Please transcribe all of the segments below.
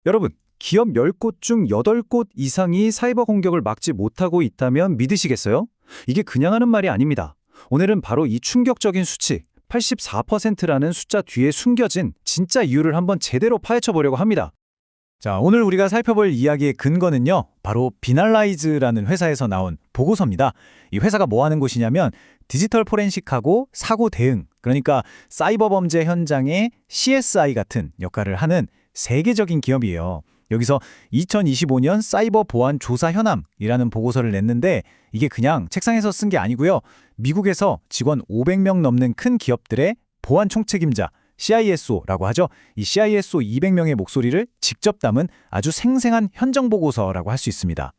여러분, 기업 10곳 중 8곳 이상이 사이버 공격을 막지 못하고 있다면 믿으시겠어요? 이게 그냥 하는 말이 아닙니다. 오늘은 바로 이 충격적인 수치, 84%라는 숫자 뒤에 숨겨진 진짜 이유를 한번 제대로 파헤쳐 보려고 합니다. 자, 오늘 우리가 살펴볼 이야기의 근거는요, 바로 비날라이즈라는 회사에서 나온 보고서입니다. 이 회사가 뭐 하는 곳이냐면 디지털 포렌식하고 사고 대응, 그러니까 사이버 범죄 현장의 CSI 같은 역할을 하는 세계적인 기업이에요. 여기서 2025년 사이버 보안 조사 현황이라는 보고서를 냈는데 이게 그냥 책상에서 쓴 게 아니고요. 미국에서 직원 500명 넘는 큰 기업들의 보안 총책임자, CISO라고 하죠. 이 CISO 200명의 목소리를 직접 담은 아주 생생한 현장 보고서라고 할 수 있습니다.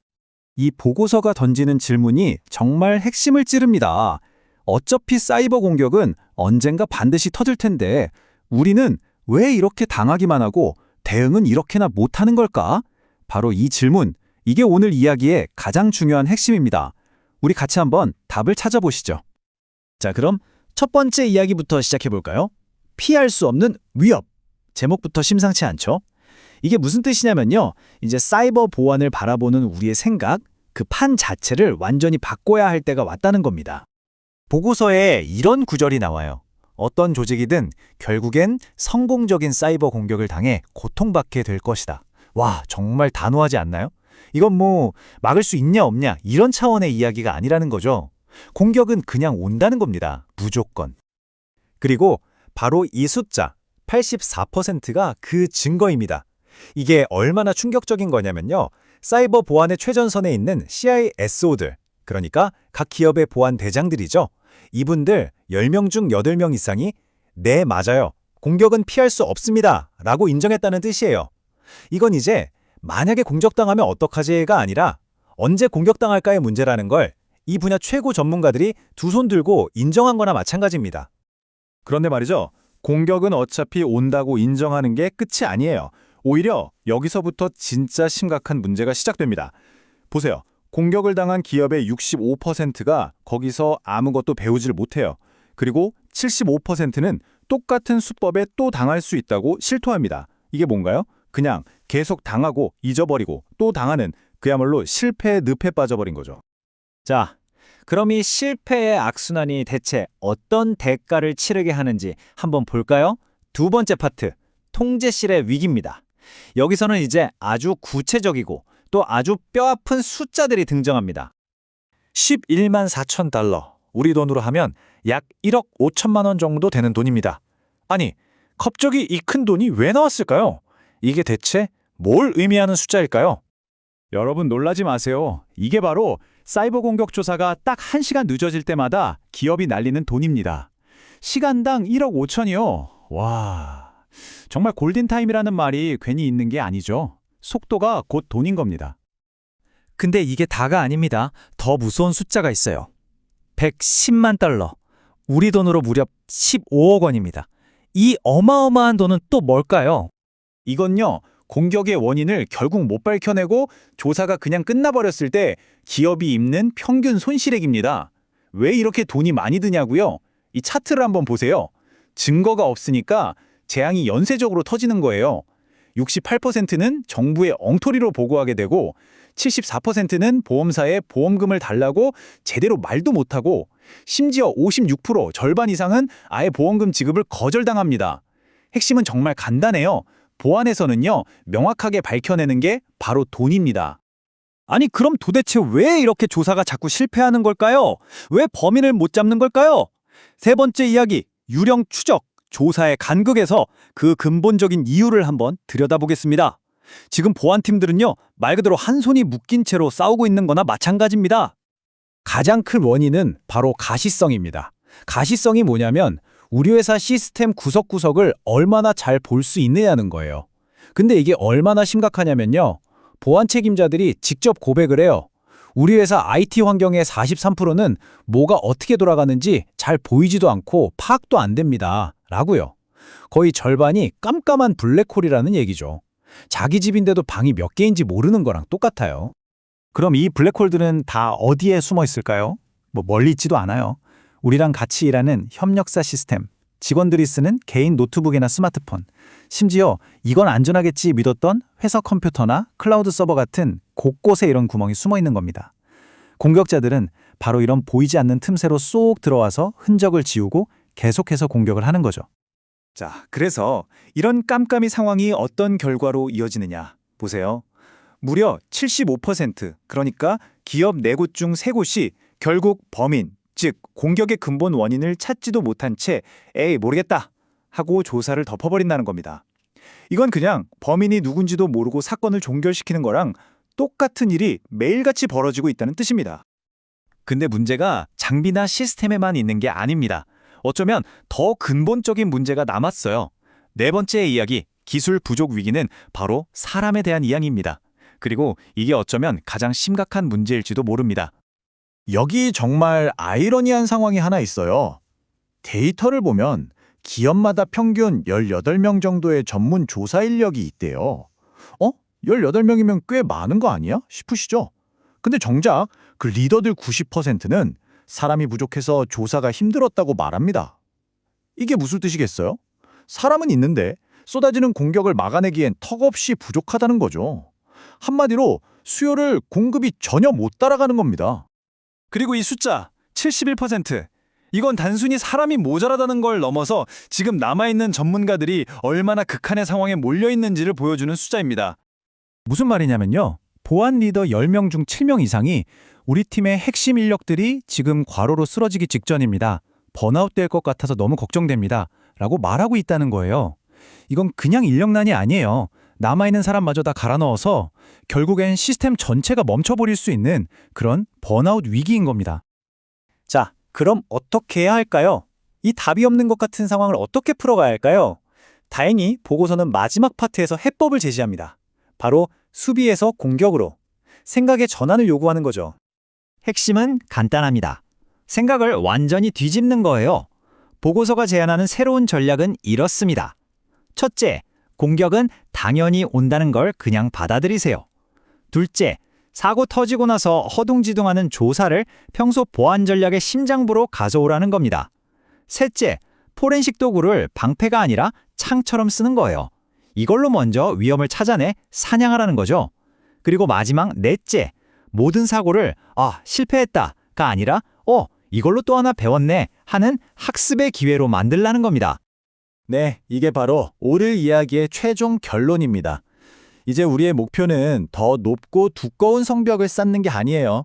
이 보고서가 던지는 질문이 정말 핵심을 찌릅니다. 어차피 사이버 공격은 언젠가 반드시 터질 텐데 우리는 왜 이렇게 당하기만 하고 대응은 이렇게나 못하는 걸까? 바로 이 질문, 이게 오늘 이야기의 가장 중요한 핵심입니다. 우리 같이 한번 답을 찾아보시죠. 자, 그럼 첫 번째 이야기부터 시작해볼까요? 피할 수 없는 위협. 제목부터 심상치 않죠? 이게 무슨 뜻이냐면요. 이제 사이버 보안을 바라보는 우리의 생각, 그 판 자체를 완전히 바꿔야 할 때가 왔다는 겁니다. 보고서에 이런 구절이 나와요. 어떤 조직이든 결국엔 성공적인 사이버 공격을 당해 고통받게 될 것이다. 와, 정말 단호하지 않나요? 이건 뭐 막을 수 있냐 없냐 이런 차원의 이야기가 아니라는 거죠. 공격은 그냥 온다는 겁니다. 무조건. 그리고 바로 이 숫자 84%가 그 증거입니다. 이게 얼마나 충격적인 거냐면요. 사이버 보안의 최전선에 있는 CISO들, 그러니까 각 기업의 보안 대장들이죠. 이분들 10명 중 8명 이상이 네, 맞아요. 공격은 피할 수 없습니다. 라고 인정했다는 뜻이에요. 이건 이제 만약에 공격당하면 어떡하지가 아니라 언제 공격당할까의 문제라는 걸 이 분야 최고 전문가들이 두 손 들고 인정한 거나 마찬가지입니다. 그런데 말이죠. 공격은 어차피 온다고 인정하는 게 끝이 아니에요. 오히려 여기서부터 진짜 심각한 문제가 시작됩니다. 보세요. 공격을 당한 기업의 65%가 거기서 아무것도 배우질 못해요. 그리고 75%는 똑같은 수법에 또 당할 수 있다고 실토합니다. 이게 뭔가요? 그냥 계속 당하고 잊어버리고 또 당하는 그야말로 실패의 늪에 빠져버린 거죠. 자, 그럼 이 실패의 악순환이 대체 어떤 대가를 치르게 하는지 한번 볼까요? 두 번째 파트, 통제실의 위기입니다. 여기서는 이제 아주 구체적이고 또 아주 뼈아픈 숫자들이 등장합니다. 11만 4천 달러, 우리 돈으로 하면 약 1억 5천만 원 정도 되는 돈입니다. 아니, 갑자기 이 큰 돈이 왜 나왔을까요? 이게 대체 뭘 의미하는 숫자일까요? 여러분 놀라지 마세요. 이게 바로 사이버 공격 조사가 딱 1시간 늦어질 때마다 기업이 날리는 돈입니다. 시간당 1억 5천이요. 와, 정말 골든타임이라는 말이 괜히 있는 게 아니죠. 속도가 곧 돈인 겁니다. 근데 이게 다가 아닙니다. 더 무서운 숫자가 있어요. 110만 달러. 우리 돈으로 무려 15억 원입니다. 이 어마어마한 돈은 또 뭘까요? 이건요, 공격의 원인을 결국 못 밝혀내고 조사가 그냥 끝나버렸을 때 기업이 입는 평균 손실액입니다. 왜 이렇게 돈이 많이 드냐고요? 이 차트를 한번 보세요. 증거가 없으니까 재앙이 연쇄적으로 터지는 거예요. 68%는 정부의 엉터리로 보고하게 되고 74%는 보험사에 보험금을 달라고 제대로 말도 못하고 심지어 56% 절반 이상은 아예 보험금 지급을 거절당합니다. 핵심은 정말 간단해요. 보안에서는요, 명확하게 밝혀내는 게 바로 돈입니다. 아니, 그럼 도대체 왜 이렇게 조사가 자꾸 실패하는 걸까요? 왜 범인을 못 잡는 걸까요? 세 번째 이야기, 유령 추적. 조사의 간극에서 그 근본적인 이유를 한번 들여다보겠습니다. 지금 보안팀들은요, 말 그대로 한 손이 묶인 채로 싸우고 있는 거나 마찬가지입니다. 가장 큰 원인은 바로 가시성입니다. 가시성이 뭐냐면 우리 회사 시스템 구석구석을 얼마나 잘 볼 수 있느냐는 거예요. 근데 이게 얼마나 심각하냐면요, 보안 책임자들이 직접 고백을 해요. 우리 회사 IT 환경의 43%는 뭐가 어떻게 돌아가는지 잘 보이지도 않고 파악도 안 됩니다. 라고요. 거의 절반이 깜깜한 블랙홀이라는 얘기죠. 자기 집인데도 방이 몇 개인지 모르는 거랑 똑같아요. 그럼 이 블랙홀들은 다 어디에 숨어 있을까요? 멀리 있지도 않아요. 우리랑 같이 일하는 협력사 시스템, 직원들이 쓰는 개인 노트북이나 스마트폰, 심지어 이건 안전하겠지 믿었던 회사 컴퓨터나 클라우드 서버 같은 곳곳에 이런 구멍이 숨어 있는 겁니다. 공격자들은 바로 이런 보이지 않는 틈새로 쏙 들어와서 흔적을 지우고 계속해서 공격을 하는 거죠. 자, 그래서 이런 깜깜이 상황이 어떤 결과로 이어지느냐 보세요. 무려 75%, 그러니까 기업 4곳 중 3곳이 결국 범인, 즉 공격의 근본 원인을 찾지도 못한 채 에이 모르겠다 하고 조사를 덮어버린다는 겁니다. 이건 그냥 범인이 누군지도 모르고 사건을 종결시키는 거랑 똑같은 일이 매일같이 벌어지고 있다는 뜻입니다. 근데 문제가 장비나 시스템에만 있는 게 아닙니다. 어쩌면 더 근본적인 문제가 남았어요. 네 번째 이야기, 기술 부족 위기는 바로 사람에 대한 이야기입니다. 그리고 이게 어쩌면 가장 심각한 문제일지도 모릅니다. 여기 정말 아이러니한 상황이 하나 있어요. 데이터를 보면 기업마다 평균 18명 정도의 전문 조사 인력이 있대요. 18명이면 꽤 많은 거 아니야? 싶으시죠? 근데 정작 그 리더들 90%는 사람이 부족해서 조사가 힘들었다고 말합니다. 이게 무슨 뜻이겠어요? 사람은 있는데 쏟아지는 공격을 막아내기엔 턱없이 부족하다는 거죠. 한마디로 수요를 공급이 전혀 못 따라가는 겁니다. 그리고 이 숫자 71%, 이건 단순히 사람이 모자라다는 걸 넘어서 지금 남아있는 전문가들이 얼마나 극한의 상황에 몰려있는지를 보여주는 숫자입니다. 무슨 말이냐면요. 보안 리더 10명 중 7명 이상이 우리 팀의 핵심 인력들이 지금 과로로 쓰러지기 직전입니다. 번아웃 될 것 같아서 너무 걱정됩니다. 라고 말하고 있다는 거예요. 이건 그냥 인력난이 아니에요. 남아있는 사람마저 다 갈아 넣어서 결국엔 시스템 전체가 멈춰버릴 수 있는 그런 번아웃 위기인 겁니다. 자, 그럼 어떻게 해야 할까요? 이 답이 없는 것 같은 상황을 어떻게 풀어가야 할까요? 다행히 보고서는 마지막 파트에서 해법을 제시합니다. 바로 수비에서 공격으로 생각의 전환을 요구하는 거죠. 핵심은 간단합니다. 생각을 완전히 뒤집는 거예요. 보고서가 제안하는 새로운 전략은 이렇습니다. 첫째, 공격은 당연히 온다는 걸 그냥 받아들이세요. 둘째, 사고 터지고 나서 허둥지둥하는 조사를 평소 보안 전략의 심장부로 가져오라는 겁니다. 셋째, 포렌식 도구를 방패가 아니라 창처럼 쓰는 거예요. 이걸로 먼저 위험을 찾아내 사냥하라는 거죠. 그리고 마지막 넷째, 모든 사고를 실패했다가 아니라 이걸로 또 하나 배웠네 하는 학습의 기회로 만들라는 겁니다. 네, 이게 바로 오늘 이야기의 최종 결론입니다. 이제 우리의 목표는 더 높고 두꺼운 성벽을 쌓는 게 아니에요.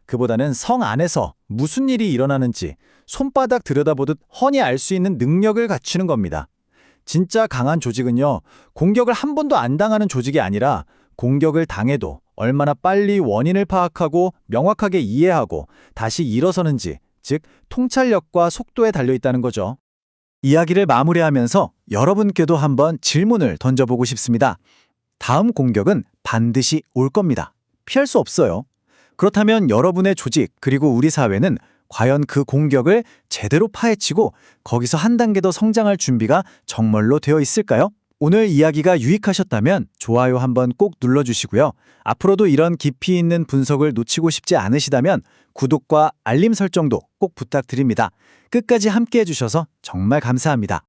그보다는 성 안에서 무슨 일이 일어나는지 손바닥 들여다보듯 훤히 알 수 있는 능력을 갖추는 겁니다. 진짜 강한 조직은요, 공격을 한 번도 안 당하는 조직이 아니라 공격을 당해도 얼마나 빨리 원인을 파악하고 명확하게 이해하고 다시 일어서는지, 즉 통찰력과 속도에 달려있다는 거죠. 이야기를 마무리하면서 여러분께도 한번 질문을 던져보고 싶습니다. 다음 공격은 반드시 올 겁니다. 피할 수 없어요. 그렇다면 여러분의 조직 그리고 우리 사회는 과연 그 공격을 제대로 파헤치고 거기서 한 단계 더 성장할 준비가 정말로 되어 있을까요? 오늘 이야기가 유익하셨다면 좋아요 한번 꼭 눌러주시고요. 앞으로도 이런 깊이 있는 분석을 놓치고 싶지 않으시다면 구독과 알림 설정도 꼭 부탁드립니다. 끝까지 함께 해주셔서 정말 감사합니다.